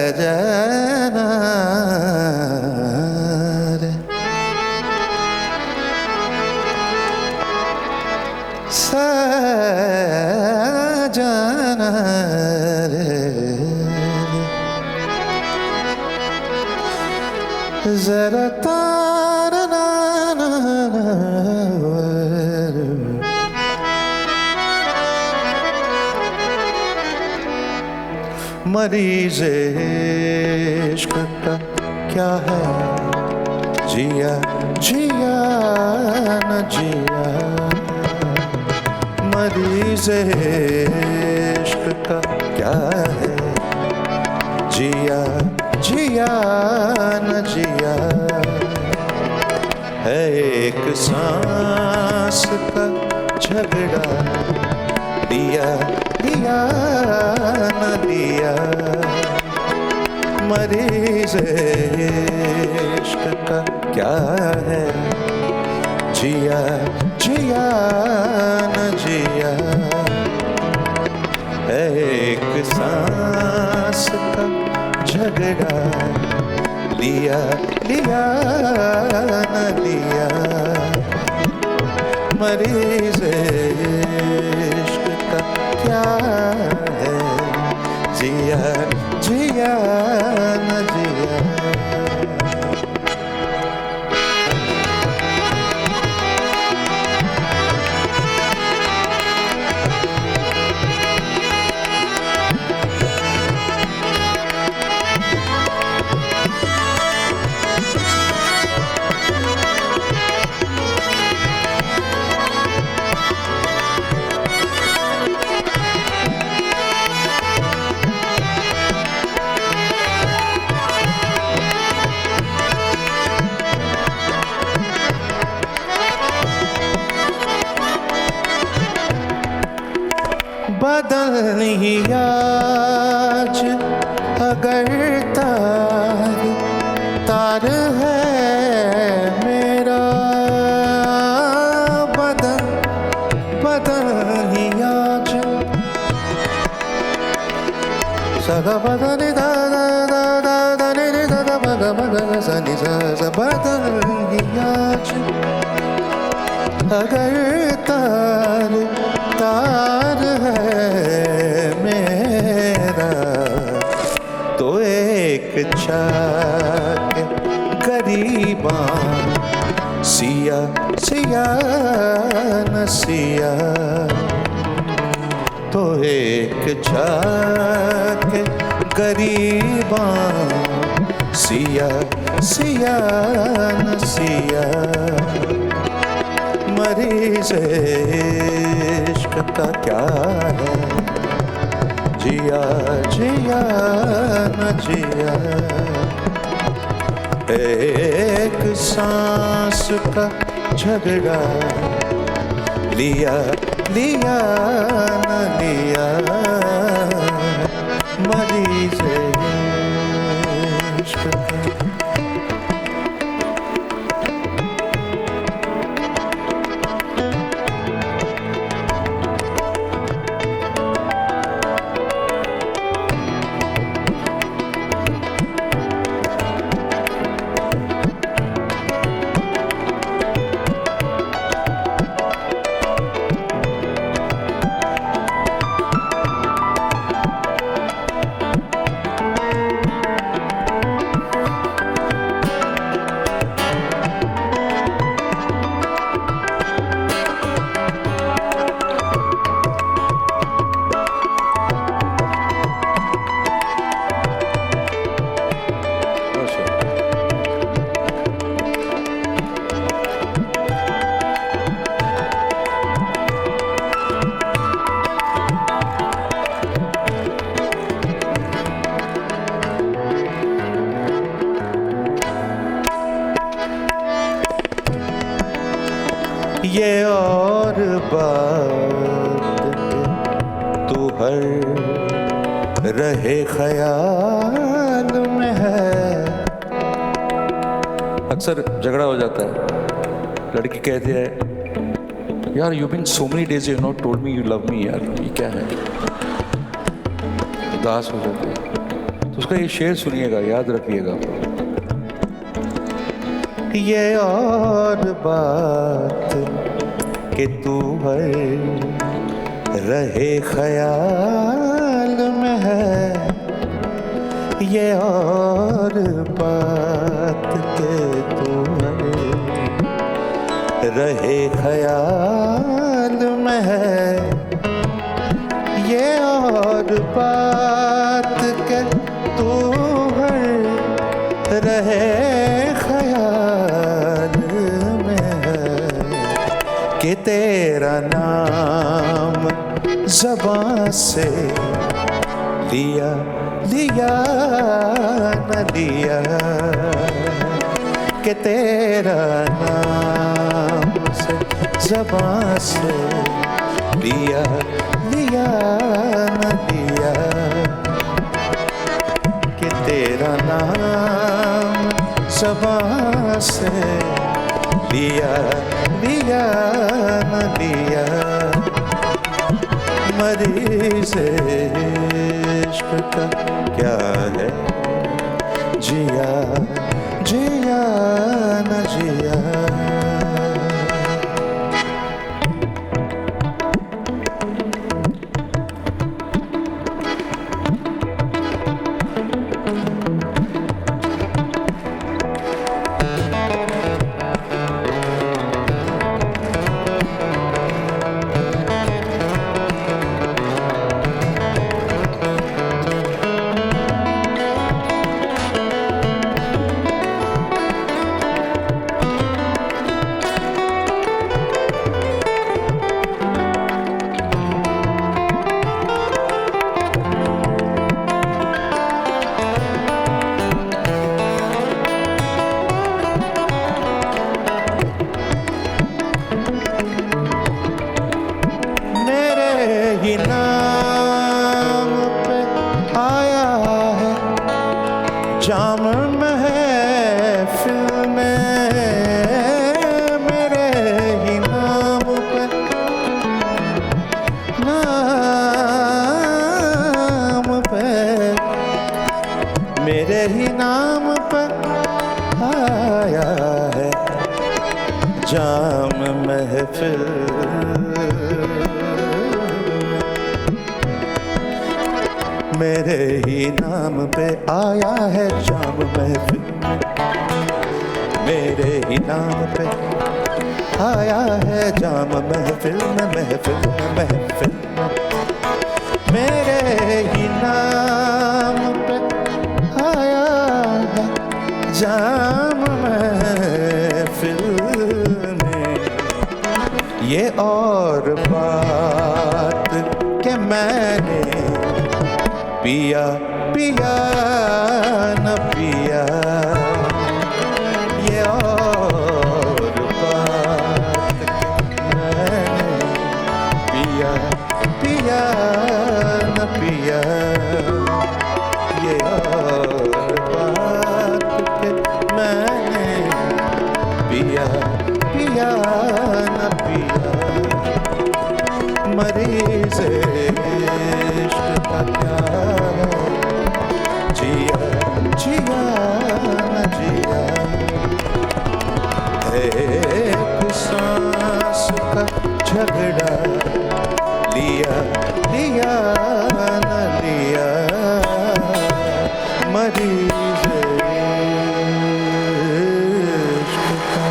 सजना रे सजना रे जरा तारना मरीज़ इश्क का क्या है जिया जिया न जिया मरीज़ इश्क का क्या है जिया जिया न जिया है एक सांस का झगड़ा दिया दिया न दिया मरीज़ इश्क का क्या है जिया जिया न जिया है एक सांस का झगड़ा लिया लिया न लिया मरीज़ इश्क का क्या है जिया जिया न जिया बदल ही आज अगर तार तार है मेरा बदल बदल ही आज सगा बदल दा दा दा दा दा रे रे दा दा बगा बगा सा नि सा सा बदल ही आज अगर तार तार है मेरा तो एक चाक गरीबा सिया सिया न सिया तो एक चाक गरीबा सिया सिया न सिया मरीज़ इश्क का क्या है जिया जिया न जिया एक सांस का झगड़ा लिया लिया न लिया मरीज़ इश्क का ये और बात हर रहे ख्याल में है। अक्सर झगड़ा हो जाता है, लड़की कहती है यार you been so many days you not told me you love me, यार ये क्या है, उदास हो जाती है। तो उसका ये शेर सुनिएगा, याद रखिएगा। ये और बात कि तू हर रहे ख्याल में है, ये और बात के तू रहे ख्याल में है, ये और बात के तू रहे ख्याल में है कि तेरा नाम ज़बां से लिया लिया न लिया, कि तेरा नाम से ज़बां से लिया लिया न लिया, कि तेरा नाम ज़बां से लिया लिया न लिया। मरीज़ इश्क़ का क्या है, जिया जिया न जिया। नाम पे आया है जाम महफिल में, मेरे ही नाम पे मेरे ही नाम पे आया है जाम महफिल। मेरे ही नाम पे आया है जाम महफिल, मेरे ही नाम पे आया है जाम महफिल में, महफिल में महफिल में। मेरे ही नाम पे आया है जाम महफिल में, ये और बात कि मैंने पिया पिया न पिया, ये और बात मैंने पिया पिया न पिया, ये और बात मैंने पिया पिया न पिया। मरीज़ इश्क़ का क्या जिया जिया न जिया, एक सांस का झगड़ा लिया लिया न लिया। मरीज़ इश्क़ का।